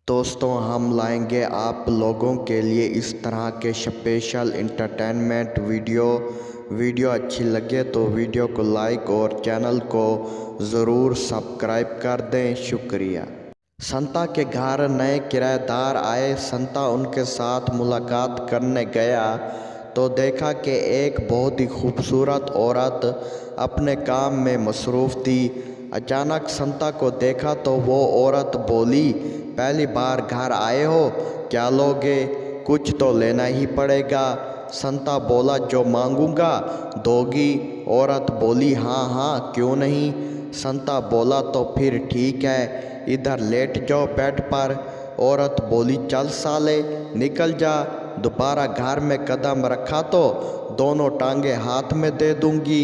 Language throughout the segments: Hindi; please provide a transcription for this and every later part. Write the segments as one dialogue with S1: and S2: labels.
S1: दोस्तों हम लाएंगे आप लोगों के लिए इस तरह के स्पेशल इंटरटेनमेंट वीडियो अच्छी लगे तो वीडियो को लाइक और चैनल को ज़रूर सब्सक्राइब कर दें। शुक्रिया। संता के घर नए किराएदार आए। संता उनके साथ मुलाकात करने गया तो देखा कि एक बहुत ही खूबसूरत औरत अपने काम में मसरूफ़ थी। अचानक संता को देखा तो वो औरत बोली, पहली बार घर आए हो, क्या लोगे? कुछ तो लेना ही पड़ेगा। संता बोला, जो मांगूंगा दोगी? औरत बोली, हाँ हाँ क्यों नहीं। संता बोला, तो फिर ठीक है, इधर लेट जाओ बेड पर। औरत बोली, चल साले निकल जा, दोबारा घर में कदम रखा तो दोनों टांगे हाथ में दे दूंगी।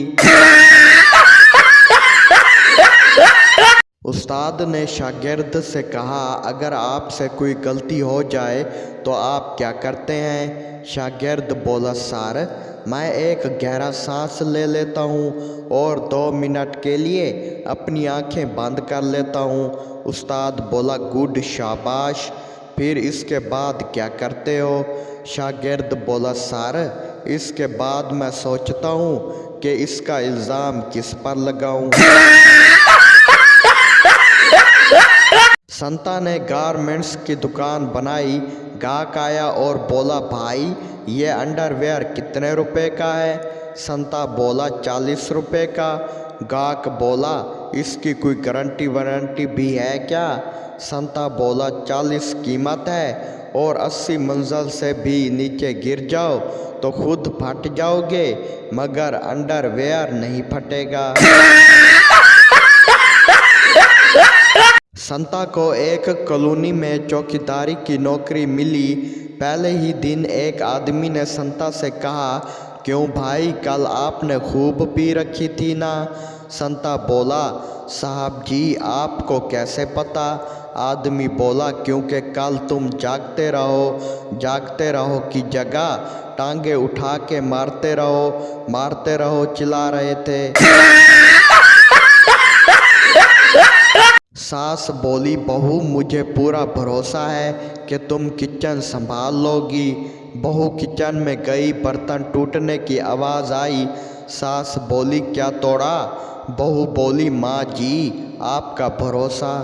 S1: उस्ताद ने शागिर्द से कहा, अगर आपसे कोई गलती हो जाए तो आप क्या करते हैं? शागिर्द बोला, सर मैं एक गहरा सांस ले लेता हूँ और 2 मिनट के लिए अपनी आंखें बंद कर लेता हूँ। उस्ताद बोला, गुड शाबाश, फिर इसके बाद क्या करते हो? शागिर्द बोला, सर इसके बाद मैं सोचता हूँ कि इसका इल्ज़ाम किस पर लगाऊँ। संता ने गारमेंट्स की दुकान बनाई। गाहक आया और बोला, भाई ये अंडरवेयर कितने रुपए का है? संता बोला, 40 रुपए का। गाहक बोला, इसकी कोई गारंटी वारंटी भी है क्या? संता बोला, 40 कीमत है और 80 मंजिल से भी नीचे गिर जाओ तो खुद फट जाओगे, मगर अंडरवेयर नहीं फटेगा। संता को एक कॉलोनी में चौकीदारी की नौकरी मिली। पहले ही दिन एक आदमी ने संता से कहा, क्यों भाई कल आपने खूब पी रखी थी ना? संता बोला, साहब जी आपको कैसे पता? आदमी बोला, क्योंकि कल तुम जागते रहो की जगह टांगे उठा के मारते रहो चिल्ला रहे थे। सास बोली, बहू मुझे पूरा भरोसा है कि तुम किचन संभाल लोगी। बहू किचन में गई, बर्तन टूटने की आवाज़ आई। सास बोली, क्या तोड़ा? बहू बोली, माँ जी आपका भरोसा।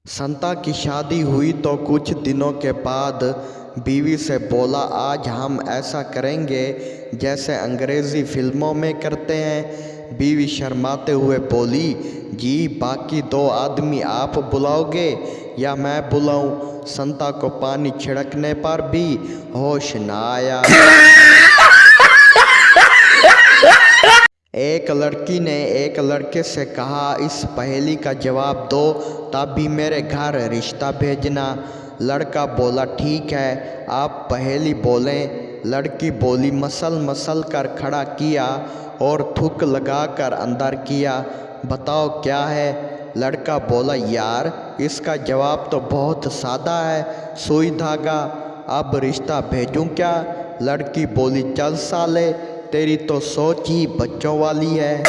S1: संता की शादी हुई तो कुछ दिनों के बाद बीवी से बोला, आज हम ऐसा करेंगे जैसे अंग्रेज़ी फिल्मों में करते हैं। बीवी शर्माते हुए बोली, जी बाकी 2 आदमी आप बुलाओगे या मैं बुलाऊं? संता को पानी छिड़कने पर भी होश न आया। एक लड़की ने एक लड़के से कहा, इस पहेली का जवाब दो तब भी मेरे घर रिश्ता भेजना। लड़का बोला, ठीक है आप पहेली बोलें। लड़की बोली, मसल कर खड़ा किया और थूक लगाकर अंदर किया, बताओ क्या है? लड़का बोला, यार इसका जवाब तो बहुत सादा है, सुई धागा। अब रिश्ता भेजूं क्या? लड़की बोली, चल साले तेरी तो सोच ही बच्चों वाली है।